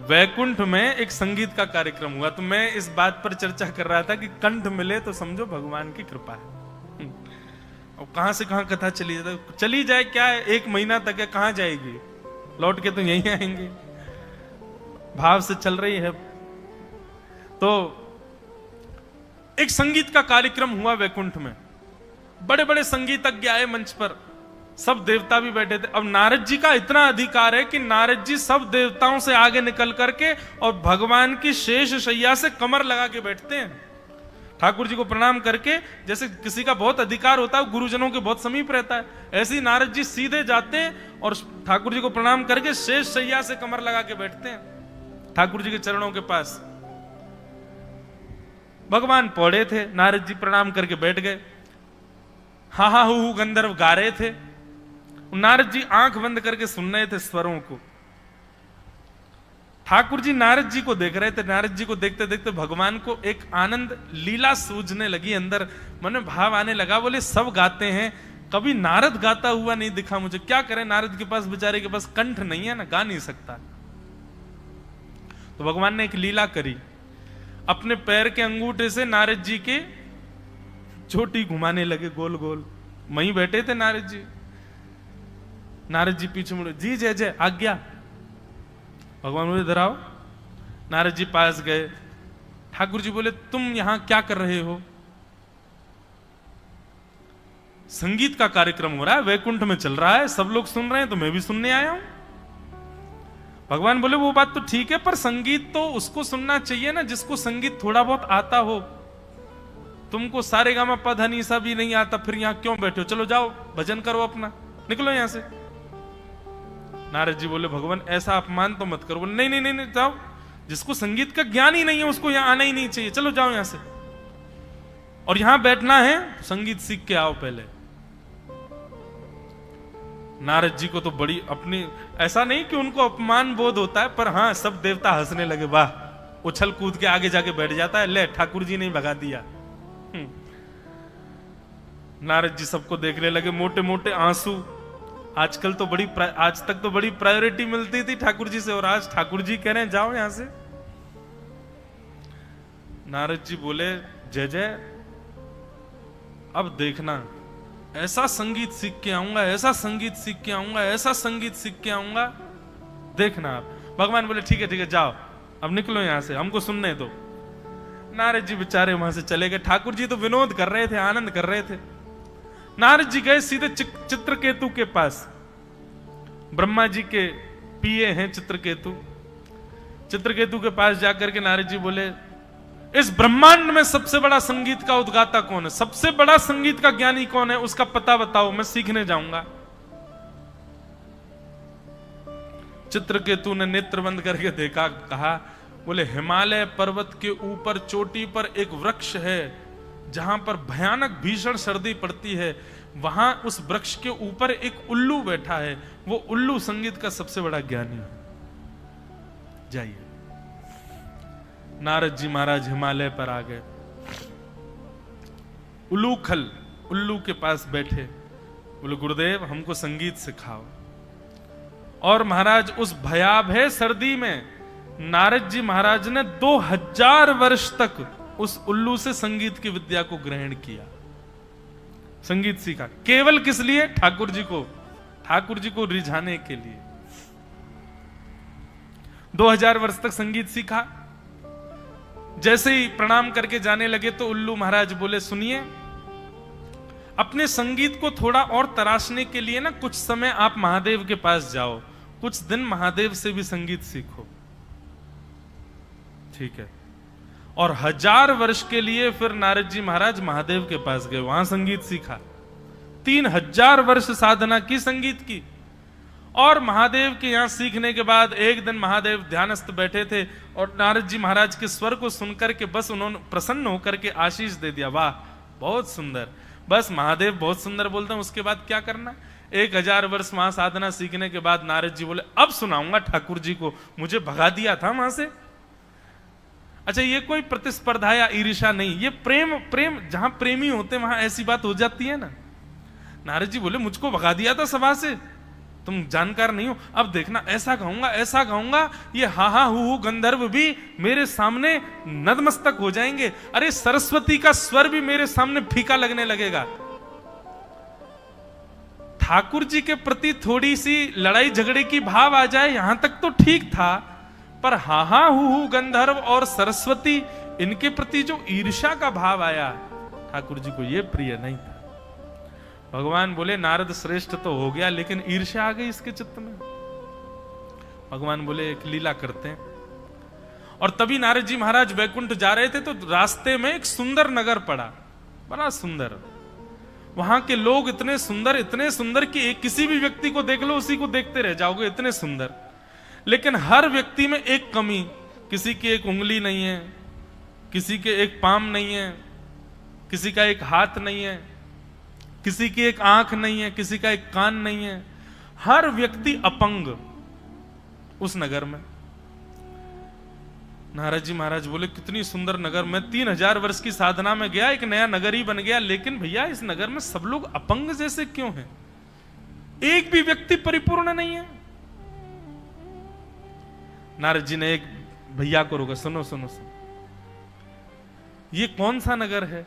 वैकुंठ में एक संगीत का कार्यक्रम हुआ, तो मैं इस बात पर चर्चा कर रहा था कि कंठ मिले तो समझो भगवान की कृपा है। और कहां से कहां कथा चली जाए क्या है, 1 महीना तक है, कहां जाएगी, लौट के तो यहीं आएंगे, भाव से चल रही है। तो एक संगीत का कार्यक्रम हुआ वैकुंठ में, बड़े बड़े संगीतज्ञ आए मंच पर, सब देवता भी बैठे थे। अब नारद जी का इतना अधिकार है कि नारद जी सब देवताओं से आगे निकल करके और भगवान की शेष शैया से कमर लगा के बैठते हैं, ठाकुर जी को प्रणाम करके। जैसे किसी का बहुत अधिकार होता है, गुरुजनों के बहुत समीप रहता है, ऐसे ही नारद जी सीधे जाते हैं और ठाकुर जी को प्रणाम करके शेष शैया से कमर लगा के बैठते हैं ठाकुर जी के चरणों के पास। भगवान पौड़े थे, नारद जी प्रणाम करके बैठ गए। हा हा हु गंधर्व गा रहे थे, नारद जी आंख बंद करके सुन रहे थे स्वरों को। ठाकुर जी नारद जी को देख रहे थे। नारद जी को देखते देखते भगवान को एक आनंद लीला सूझने लगी, अंदर मन में भाव आने लगा। बोले सब गाते हैं, कभी नारद गाता हुआ नहीं दिखा मुझे, क्या करें, नारद के पास बेचारे के पास कंठ नहीं है ना, गा नहीं सकता। तो भगवान ने एक लीला करी, अपने पैर के अंगूठे से नारद जी के चोटी घुमाने लगे गोल गोल। वहीं बैठे थे नारद जी। नारद जी पीछे मुड़े, जी जय जय आज्ञा। भगवान बोले इधर आओ। नारद जी पास गए। ठाकुर जी बोले तुम यहां क्या कर रहे हो? संगीत का कार्यक्रम हो रहा है, वैकुंठ में चल रहा है, सब लोग सुन रहे हैं, तो मैं भी सुनने आया हूं। भगवान बोले वो बात तो ठीक है, पर संगीत तो उसको सुनना चाहिए ना जिसको संगीत थोड़ा बहुत आता हो। तुमको सारे गामा पद हनीसा भी नहीं आता, फिर यहां क्यों बैठे हो? चलो जाओ भजन करो अपना, निकलो यहां से। नारद जी बोले भगवान ऐसा अपमान तो मत करो। बोले नहीं नहीं नहीं जाओ, जिसको संगीत का ज्ञान ही नहीं है उसको यहां आना ही नहीं चाहिए, चलो जाओ यहां से। और यहां बैठना है, संगीत सीख के आओ पहले। नारद जी को तो बड़ी अपनी, ऐसा नहीं कि उनको अपमान बोध होता है, पर हां सब देवता हंसने लगे, वाह उछल कूद के आगे जाके बैठ जाता है, ले ठाकुर जी ने भगा दिया। नारद जी सबको देखने लगे, मोटे मोटे आंसू। आजकल तो आज तक तो बड़ी प्रायोरिटी मिलती थी ठाकुर जी से, और आज ठाकुर जी कह रहे हैं जाओ यहां से। नारद जी बोले जय जय, अब देखना ऐसा संगीत सीख के आऊंगा, ऐसा संगीत सीख के आऊंगा, ऐसा संगीत सीख के आऊंगा, देखना आप। भगवान बोले ठीक है जाओ, अब निकलो यहां से, हमको सुनने दो। नारद जी बेचारे वहां से चले गए। ठाकुर जी तो विनोद कर रहे थे, आनंद कर रहे थे। नारद जी गए सीधे चित्रकेतु के पास। ब्रह्मा जी के पिए हैं चित्रकेतु। चित्रकेतु के पास जाकर के नारद जी बोले इस ब्रह्मांड में सबसे बड़ा संगीत का उद्गाता कौन है, सबसे बड़ा संगीत का ज्ञानी कौन है, उसका पता बताओ, मैं सीखने जाऊंगा। चित्रकेतु ने नेत्र बंद करके देखा, कहा, बोले हिमालय पर्वत के ऊपर चोटी पर एक वृक्ष है, जहां पर भयानक भीषण सर्दी पड़ती है, वहां उस वृक्ष के ऊपर एक उल्लू बैठा है, वो उल्लू संगीत का सबसे बड़ा ज्ञानी है, जाइए। नारद जी महाराज हिमालय पर आ गए। उल्लूखल उल्लू के पास बैठे, बोले गुरुदेव हमको संगीत सिखाओ। और महाराज उस भयावह सर्दी में नारद जी महाराज ने 2000 वर्ष तक उस उल्लू से संगीत की विद्या को ग्रहण किया, संगीत सीखा। केवल किस लिए? ठाकुर जी को रिझाने के लिए। 2000 वर्ष तक संगीत सीखा। जैसे ही प्रणाम करके जाने लगे तो उल्लू महाराज बोले सुनिए, अपने संगीत को थोड़ा और तराशने के लिए ना कुछ समय आप महादेव के पास जाओ, कुछ दिन महादेव से भी संगीत सीखो। ठीक है। और 1000 वर्ष के लिए फिर नारद जी महाराज महादेव के पास गए, वहां संगीत सीखा। 3000 वर्ष साधना की संगीत की। और महादेव के यहां सीखने के बाद एक दिन महादेव ध्यानस्थ बैठे थे और नारद जी महाराज के स्वर को सुनकर के बस उन्होंने प्रसन्न होकर के आशीष दे दिया, वाह बहुत सुंदर। बस महादेव बहुत सुंदर बोलते हैं, उसके बाद क्या करना? 1000 वर्ष वहां साधना सीखने के बाद नारद जी बोले अब सुनाऊंगा ठाकुर जी को, मुझे भगा दिया था वहां से। अच्छा, ये कोई प्रतिस्पर्धा या ईर्ष्या नहीं, ये प्रेम जहां प्रेमी होते वहां ऐसी बात हो जाती है ना। नारद जी बोले मुझको भगा दिया था सभा से, तुम जानकार नहीं हो, अब देखना ऐसा गाऊंगा ऐसा गाऊंगा, ये हा हा हु गंधर्व भी मेरे सामने नतमस्तक हो जाएंगे, अरे सरस्वती का स्वर भी मेरे सामने फीका लगने लगेगा। ठाकुर जी के प्रति थोड़ी सी लड़ाई झगड़े की भाव आ जाए यहां तक तो ठीक था, पर हा हा हु गंधर्व और सरस्वती इनके प्रति जो ईर्ष्या का भाव आया, ठाकुर जी को यह प्रिय नहीं था। भगवान बोले नारद श्रेष्ठ तो हो गया, लेकिन ईर्ष्या आ गई इसके चित्त में। भगवान बोले एक लीला करते हैं। और तभी नारद जी महाराज वैकुंठ जा रहे थे, तो रास्ते में एक सुंदर नगर पड़ा, बड़ा सुंदर। वहां के लोग इतने सुंदर कि एक किसी भी व्यक्ति को देख लो उसी को देखते रह जाओगे, इतने सुंदर। लेकिन हर व्यक्ति में एक कमी, किसी की एक उंगली नहीं है, किसी के एक पाम नहीं है, किसी का एक हाथ नहीं है, किसी की एक आंख नहीं है, किसी का एक कान नहीं है, हर व्यक्ति अपंग उस नगर में। नारद जी महाराज बोले कितनी सुंदर नगर, मैं 3000 वर्ष की साधना में गया, एक नया नगर ही बन गया, लेकिन भैया इस नगर में सब लोग अपंग जैसे क्यों हैं? एक भी व्यक्ति परिपूर्ण नहीं है। नारद जी ने एक भैया को रोका, सुनो सुनो सुनो, ये कौन सा नगर है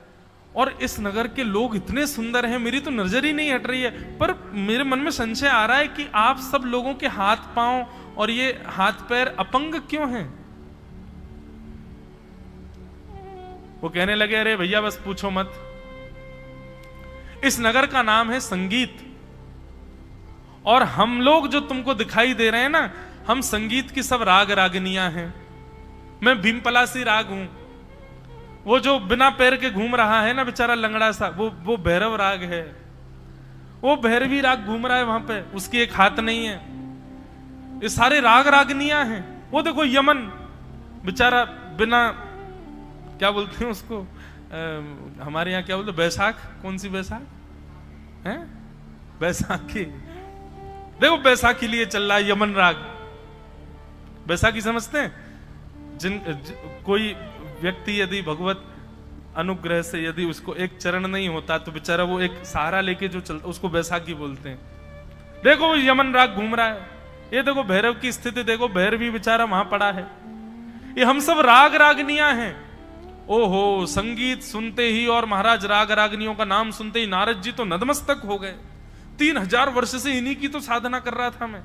और इस नगर के लोग इतने सुंदर हैं, मेरी तो नजर ही नहीं हट रही है, पर मेरे मन में संशय आ रहा है कि आप सब लोगों के हाथ पांव और ये हाथ पैर अपंग क्यों हैं? वो कहने लगे अरे भैया बस पूछो मत, इस नगर का नाम है संगीत, और हम लोग जो तुमको दिखाई दे रहे हैं ना, हम संगीत की सब राग रागनियां हैं। मैं भीमपलासी राग हूं, वो जो बिना पैर के घूम रहा है ना बेचारा लंगड़ा सा, वो भैरव राग है, वो भैरवी राग घूम रहा है वहां पे, उसकी एक हाथ नहीं है। ये सारे राग रागनियां हैं। वो देखो यमन बेचारा बिना, क्या बोलते हैं उसको, हमारे यहाँ क्या बोलते, बैसाख, कौन सी बैसाख है? बैसाखी। देखो बैसाखी लिए चल रहा है यमन राग। बैसाखी समझते हैं? कोई व्यक्ति यदि भगवत अनुग्रह से यदि उसको एक चरण नहीं होता तो बेचारा वो एक सहारा लेके जो चलता, उसको बैसाखी बोलते हैं। देखो वो यमन राग घूम रहा है, ये देखो भैरव की स्थिति देखो, भैरवी बेचारा वहां पड़ा है। ये हम सब राग रागनियां हैं। ओहो, संगीत सुनते ही और महाराज राग रागनियों का नाम सुनते ही नारद जी तो नतमस्तक हो गए। 3000 वर्ष से इन्हीं की तो साधना कर रहा था मैं।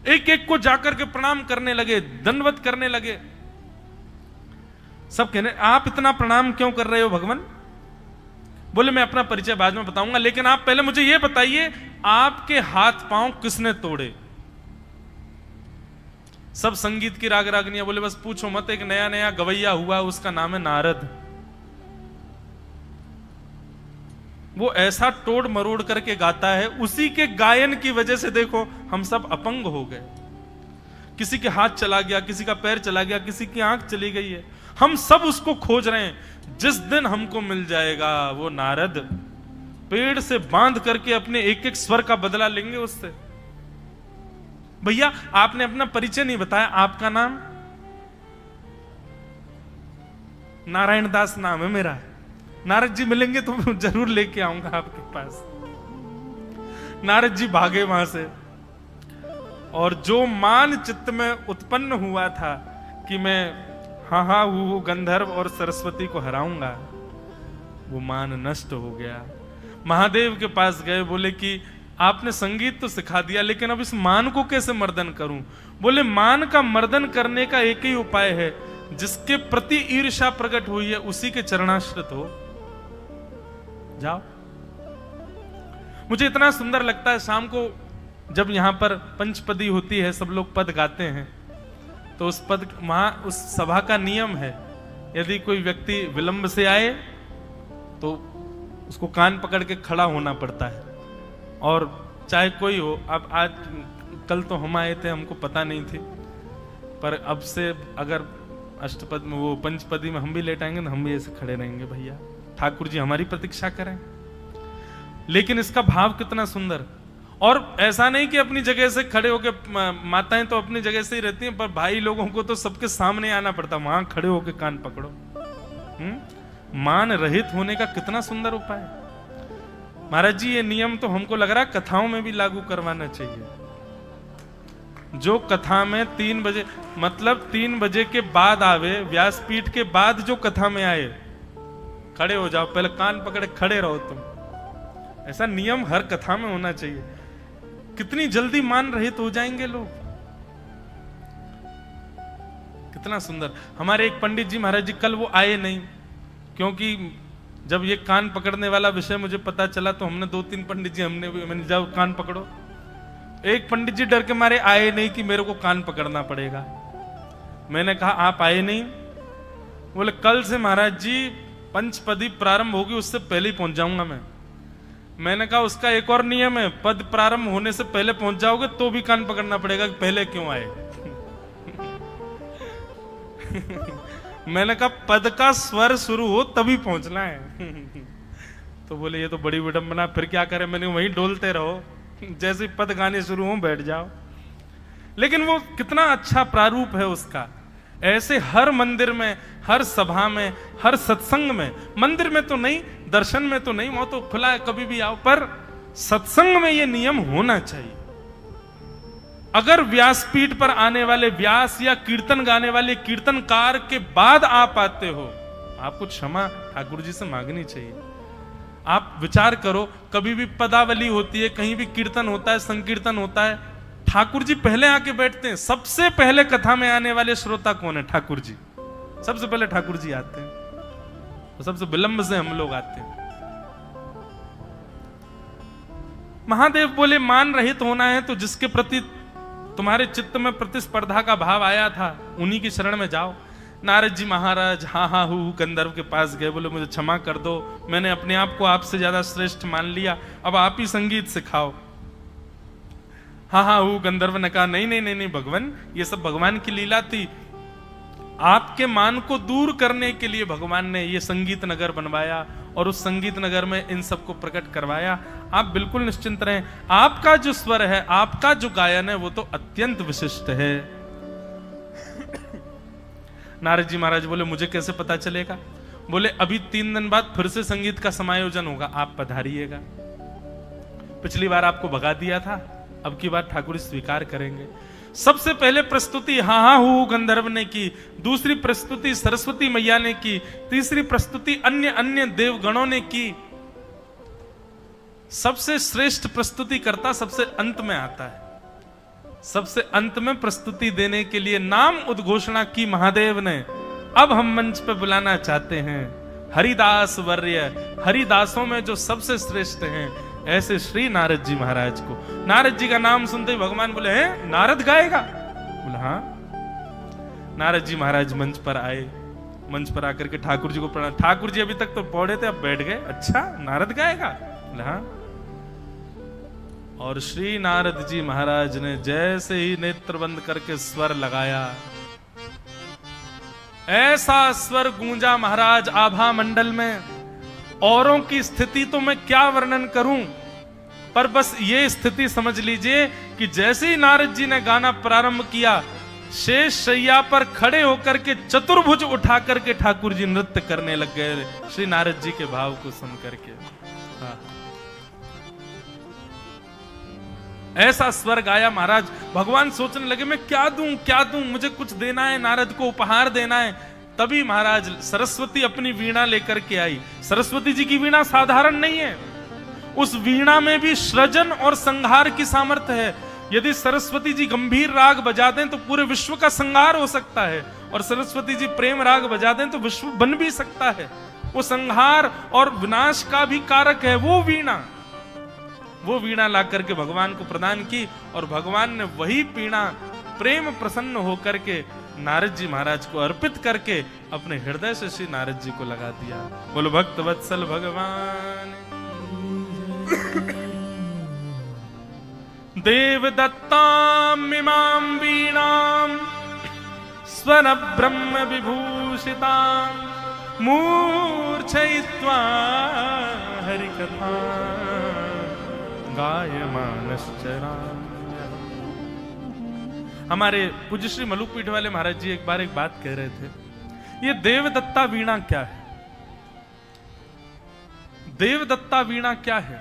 एक एक को जाकर के प्रणाम करने लगे, दंडवत करने लगे। सब कहने आप इतना प्रणाम क्यों कर रहे हो भगवान? बोले मैं अपना परिचय बाद में बताऊंगा, लेकिन आप पहले मुझे यह बताइए आपके हाथ पांव किसने तोड़े? सब संगीत की राग रागनियां बोले बस पूछो मत, एक नया नया गवैया हुआ, उसका नाम है नारद। वो ऐसा तोड़ मरोड़ करके गाता है, उसी के गायन की वजह से देखो हम सब अपंग हो गए। किसी के हाथ चला गया, किसी का पैर चला गया, किसी की आंख चली गई है। हम सब उसको खोज रहे हैं। जिस दिन हमको मिल जाएगा वो नारद, पेड़ से बांध करके अपने एक एक स्वर का बदला लेंगे उससे। भैया आपने अपना परिचय नहीं बताया, आपका नाम? नारायण दास नाम है मेरा। नारद जी मिलेंगे तो मैं जरूर लेके आऊंगा आपके पास। नारद जी भागे वहां से, और जो मान चित्त में उत्पन्न हुआ था कि मैं हा हा हु गंधर्व और सरस्वती को हराऊंगा, वो मान नष्ट हो गया। महादेव के पास गए, बोले कि आपने संगीत तो सिखा दिया, लेकिन अब इस मान को कैसे मर्दन करूं? बोले मान का मर्दन करने का एक ही उपाय है, जिसके प्रति ईर्ष्या प्रकट हुई है उसी के चरणाश्रित हो जाओ। मुझे इतना सुंदर लगता है, शाम को जब यहां पर पंचपदी होती है, सब लोग पद गाते हैं, तो उस पद वहां उस सभा का नियम है, यदि कोई व्यक्ति विलंब से आए तो उसको कान पकड़ के खड़ा होना पड़ता है। और चाहे कोई हो, अब आज कल तो हम आए थे, हमको पता नहीं थी, पर अब से अगर अष्टपद में वो पंचपदी में हम भी लेट आएंगे तो हम भी ऐसे खड़े रहेंगे। भैया ठाकुर जी हमारी प्रतीक्षा करें। लेकिन इसका भाव कितना सुंदर। और ऐसा नहीं कि अपनी जगह से खड़े होके, माताएं तो अपनी जगह से ही रहती हैं, पर भाई लोगों को तो सबके सामने आना पड़ता, वहां खड़े होके कान पकड़ो। मान रहित होने का कितना सुंदर उपाय। महाराज जी ये नियम तो हमको लग रहा है कथाओं में भी लागू करवाना चाहिए। जो कथा में 3 बजे, मतलब 3 बजे के बाद आवे, व्यासपीठ के बाद जो कथा में आए, खड़े हो जाओ, पहले कान पकड़े खड़े रहो तुम। ऐसा नियम हर कथा में होना चाहिए। कितनी जल्दी मान रहित हो जाएंगे लोग, कितना सुंदर। हमारे एक पंडित जी महाराज जी कल वो आए नहीं, क्योंकि जब ये कान पकड़ने वाला विषय मुझे पता चला तो हमने 2-3 पंडित जी मैंने जाओ कान पकड़ो। एक पंडित जी डर के मारे आए नहीं कि मेरे को कान पकड़ना पड़ेगा। मैंने कहा आप आए नहीं? बोले कल से महाराज जी पंचपदी प्रारंभ होगी उससे पहले ही पहुंच जाऊंगा मैं। मैंने कहा उसका एक और नियम है, पद प्रारंभ होने से पहले पहुंच जाओगे तो भी कान पकड़ना पड़ेगा कि पहले क्यों आए। मैंने कहा पद का स्वर शुरू हो तभी पहुंचना है। तो बोले ये तो बड़ी विडंबना, फिर क्या करें? मैंने वहीं डोलते रहो, जैसे पद गाने शुरू हो बैठ जाओ। लेकिन वो कितना अच्छा प्रारूप है उसका। ऐसे हर मंदिर में, हर सभा में, हर सत्संग में, मंदिर में तो नहीं, दर्शन में तो नहीं, वो तो खुला है कभी भी आओ, पर सत्संग में ये नियम होना चाहिए। अगर व्यासपीठ पर आने वाले व्यास या कीर्तन गाने वाले कीर्तनकार के बाद आप आते हो, आपको क्षमा ठाकुर जी से मांगनी चाहिए। आप विचार करो, कभी भी पदावली होती है, कहीं भी कीर्तन होता है, संकीर्तन होता है, ठाकुर जी पहले आके बैठते हैं। सबसे पहले कथा में आने वाले श्रोता कौन है? ठाकुर जी। सबसे पहले ठाकुर जी आते हैं, तो सबसे विलंब से हम लोग आते हैं। महादेव बोले मान रहित होना है तो जिसके प्रति तुम्हारे चित्त में प्रतिस्पर्धा का भाव आया था उन्हीं की शरण में जाओ। नारद जी महाराज हाँ हाँ हु गंधर्व के पास गए, बोले मुझे क्षमा कर दो, मैंने अपने आप को आपसे ज्यादा श्रेष्ठ मान लिया, अब आप ही संगीत सिखाओ। हाँ हाँ हु गंधर्व ने कहा नहीं नहीं नहीं नहीं भगवान, ये सब भगवान की लीला थी। आपके मान को दूर करने के लिए भगवान ने ये संगीत नगर बनवाया और उस संगीत नगर में इन सबको प्रकट करवाया। आप बिल्कुल निश्चिंत रहें, आपका जो स्वर है, आपका जो गायन है वो तो अत्यंत विशिष्ट है। नारद जी महाराज बोले मुझे कैसे पता चलेगा? बोले अभी 3 दिन बाद फिर से संगीत का समायोजन होगा, आप पधारिएगा। पिछली बार आपको भगा दिया था, अब की बार ठाकुर स्वीकार करेंगे। सबसे पहले प्रस्तुति हाँ हाँ हु गंधर्व ने की, दूसरी प्रस्तुति सरस्वती मैया ने की, तीसरी प्रस्तुति अन्य अन्य देवगणों ने की। सबसे श्रेष्ठ प्रस्तुति करता सबसे अंत में आता है। सबसे अंत में प्रस्तुति देने के लिए नाम उद्घोषणा की महादेव ने। अब हम मंच पे बुलाना चाहते हैं हरिदास वर्य, हरिदासों में जो सबसे श्रेष्ठ हैं, ऐसे श्री नारद जी महाराज को। नारद जी का नाम सुनते ही भगवान बोले हैं नारद गाएगा? बोले हाँ। नारद जी महाराज मंच पर आए, मंच पर आकर के ठाकुर जी को प्रणाम। ठाकुर जी अभी तक तो पौड़े थे, अब बैठ गए। अच्छा नारद गाएगा? बोले हाँ। और श्री नारद जी महाराज ने जैसे ही नेत्र बंद करके स्वर लगाया, ऐसा स्वर गूंजा महाराज आभा मंडल में। औरों की स्थिति तो मैं क्या वर्णन करूं, पर बस ये स्थिति समझ लीजिए कि जैसे ही नारद जी ने गाना प्रारंभ किया, शेष शैया पर खड़े होकर के चतुर्भुज उठा करके ठाकुर जी नृत्य करने लग गए श्री नारद जी के भाव को सुन करके। हाँ। ऐसा स्वर गाया महाराज। भगवान सोचने लगे मैं क्या दूं क्या दूं, मुझे कुछ देना है, नारद को उपहार देना है। तभी महाराज सरस्वती अपनी वीणा लेकर के आई। सरस्वती जी की वीणा साधारण नहीं है, उस वीणा में भी सृजन और संहार की सामर्थ्य है। यदि सरस्वती जी गंभीर राग बजा दें तो पूरे विश्व का संहार हो सकता है, और सरस्वती जी प्रेम राग बजा दें तो विश्व बन भी सकता है। वो संहार और विनाश का भी कारक है वो वीणा। वो वीणा ला करके भगवान को प्रदान की, और भगवान ने वही वीणा प्रेम प्रसन्न होकर के नारद जी महाराज को अर्पित करके अपने हृदय से श्री नारद जी को लगा दिया। बोलो भक्त वत्सल भगवान। देव दत्ताम इमाम वीणाम स्वर ब्रह्म विभूषिताम मूर्छयित्वा हरिकथा गायमानश्चराम्यहम्। हमारे पूज्य श्री मलुकपीठ वाले महाराज जी एक बार एक बात कह रहे थे, ये देवदत्ता वीणा क्या है? देवदत्ता वीणा क्या है?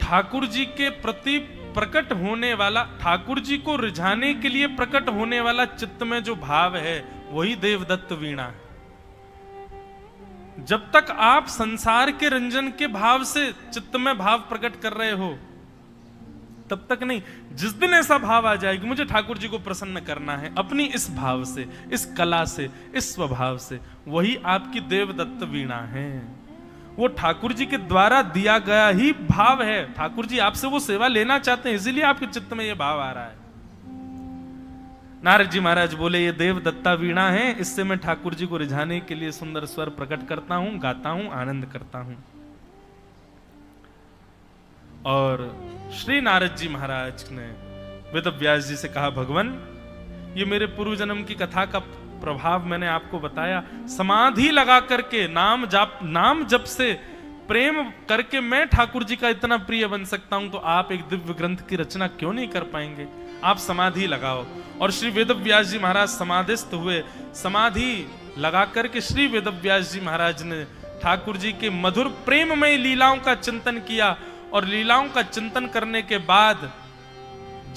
ठाकुर जी के प्रति प्रकट होने वाला, ठाकुर जी को रिझाने के लिए प्रकट होने वाला चित्त में जो भाव है वही देवदत्त वीणा है। जब तक आप संसार के रंजन के भाव से चित्त में भाव प्रकट कर रहे हो तब तक नहीं। जिस दिन ऐसा भाव आ जाए कि मुझे ठाकुर जी को प्रसन्न करना है अपनी इस भाव से, इस कला से, इस स्वभाव से, वही आपकी देवदत्त वीणा है। वो ठाकुर जी के द्वारा दिया गया ही भाव है। ठाकुर जी आपसे वो सेवा लेना चाहते हैं, इसीलिए आपके चित्त में ये भाव आ रहा है। नारद जी महाराज बोले ये देवदत्ता वीणा है, इससे मैं ठाकुर जी को रिझाने के लिए सुंदर स्वर प्रकट करता हूं, गाता हूं, आनंद करता हूं। और श्री नारद जी महाराज ने वेद व्यास जी से कहा, भगवान ये मेरे पूर्व जन्म की कथा का प्रभाव मैंने आपको बताया। समाधि लगा करके नाम जप से प्रेम करके मैं ठाकुर जी का इतना प्रिय बन सकता हूं, तो आप एक दिव्य ग्रंथ की रचना क्यों नहीं कर पाएंगे? आप समाधि लगाओ। और श्री वेद व्यास जी महाराज समाधिस्थ हुए। समाधि लगा करके श्री वेद व्यास जी महाराज ने ठाकुर जी के मधुर प्रेममय लीलाओं का चिंतन किया। और लीलाओं का चिंतन करने के बाद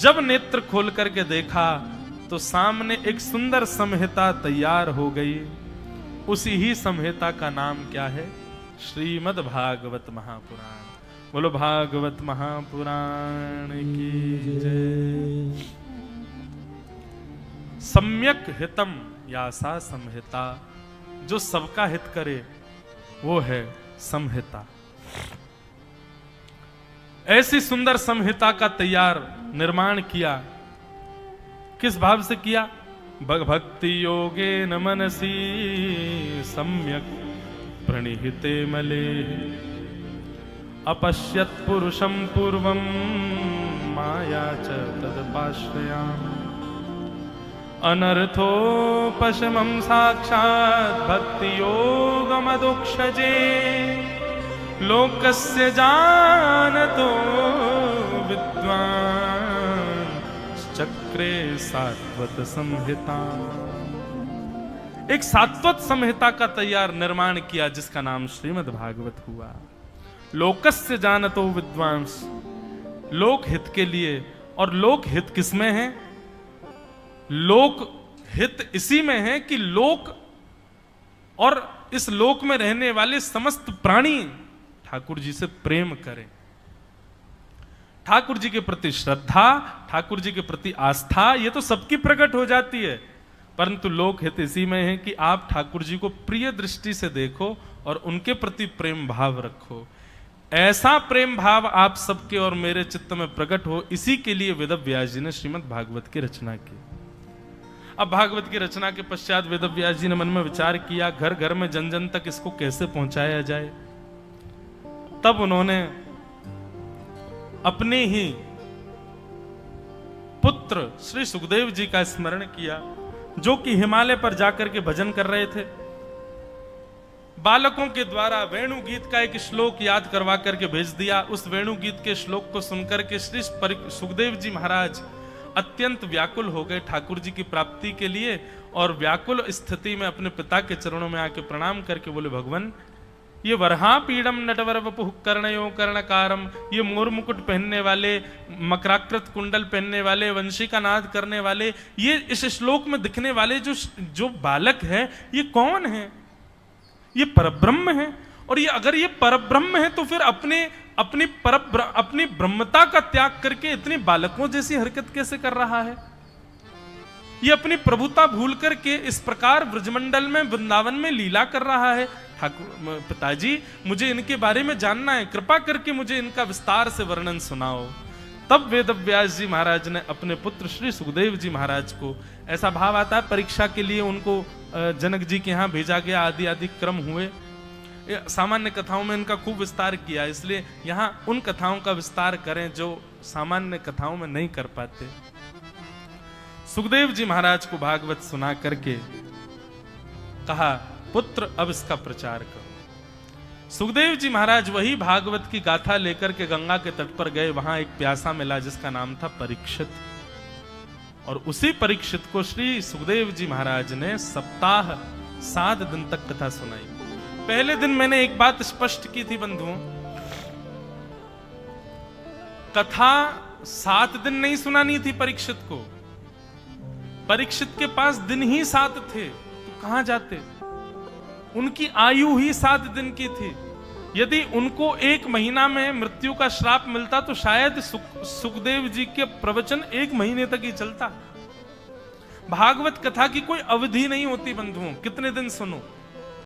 जब नेत्र खोल करके देखा तो सामने एक सुंदर संहिता तैयार हो गई। उसी ही संहिता का नाम क्या है? श्रीमद् भागवत महापुराण। बोलो भागवत महापुराण की जय। सम्यक हितम यासा संहिता, जो सबका हित करे वो है संहिता। ऐसी सुंदर संहिता का तैयार निर्माण किया। किस भाव से किया? भक्ति योगे न मनसी सम्यक प्रणिहिते मले अपश्यत पुरुषम पूर्वम माया च तदपाश्रयाम अनर्थोपशमं साक्षात् भक्ति योगमदुक्षजे लोकस्य जानतो विद्वान् चक्रे सात्वत संहिता। एक सात्वत संहिता का तैयार निर्माण किया जिसका नाम श्रीमद् भागवत हुआ। लोकस्य जानतो विद्वांस, लोक हित के लिए। और लोक हित किसमें है? लोक हित इसी में है कि लोक और इस लोक में रहने वाले समस्त प्राणी ठाकुर जी से प्रेम करें। ठाकुर जी के प्रति श्रद्धा, ठाकुर जी के प्रति आस्था, ये तो सबकी प्रकट हो जाती है। परंतु लोक हित इसी में है कि आप ठाकुर जी को प्रिय दृष्टि से देखो और उनके प्रति प्रेम भाव रखो। ऐसा प्रेम भाव आप सबके और मेरे चित्त में प्रकट हो, इसी के लिए वेद व्यास जी ने श्रीमद् भागवत की रचना की। अब भागवत की रचना के पश्चात वेद व्यास जी ने मन में विचार किया, घर घर में जन जन तक इसको कैसे पहुंचाया जाए। तब उन्होंने अपने ही पुत्र श्री सुखदेव जी का स्मरण किया, जो कि हिमालय पर जाकर के भजन कर रहे थे। बालकों के द्वारा वेणु गीत का एक श्लोक याद करवा करके भेज दिया। उस वेणु गीत के श्लोक को सुनकर के श्री सुखदेव जी महाराज अत्यंत व्याकुल हो गए ठाकुर जी की प्राप्ति के लिए। और व्याकुल स्थिति में अपने पिता के चरणों में आके प्रणाम करके बोले, भगवान ये वरहा पीड़म नटवर वपुः कर्णयो कर्णकारम, ये मोर मुकुट पहनने वाले, मकराकृत कुंडल पहनने वाले, वंशी का नाद करने वाले, ये इस श्लोक में दिखने वाले जो बालक है ये कौन है? ये परब्रह्म है। और ये अगर ये परब्रह्म है तो फिर अपनी ब्रह्मता का त्याग करके इतने बालकों जैसी हरकत कैसे कर रहा है? ये अपनी प्रभुता भूल करके इस प्रकार ब्रजमंडल में, वृंदावन में लीला कर रहा है। ठाकुर पिताजी, मुझे इनके बारे में जानना है, कृपा करके मुझे इनका विस्तार से वर्णन सुनाओ। तब वेद व्यास जी महाराज ने अपने पुत्र श्री सुखदेव जी महाराज को, ऐसा भाव आता है परीक्षा के लिए उनको जनक जी के यहाँ भेजा गया, आदि आदि क्रम हुए। सामान्य कथाओं में इनका खूब विस्तार किया, इसलिए यहाँ उन कथाओं का विस्तार करें जो सामान्य कथाओं में नहीं कर पाते। सुखदेव जी महाराज को भागवत सुना करके कहा, पुत्र अब इसका प्रचार करो। सुखदेव जी महाराज वही भागवत की गाथा लेकर के गंगा के तट पर गए। वहां एक प्यासा मिला जिसका नाम था परीक्षित। और उसी परीक्षित को श्री सुखदेव जी महाराज ने सप्ताह 7 दिन तक कथा सुनाई। पहले दिन मैंने एक बात स्पष्ट की थी बंधुओं, कथा 7 दिन नहीं सुनानी थी परीक्षित को, परीक्षित के पास दिन ही 7 थे, तो कहां जाते? उनकी आयु ही 7 दिन की थी। यदि उनको 1 महीना में मृत्यु का श्राप मिलता तो शायद सुखदेव जी के प्रवचन 1 महीने तक ही चलता। भागवत कथा की कोई अवधि नहीं होती बंधुओं, कितने दिन सुनो।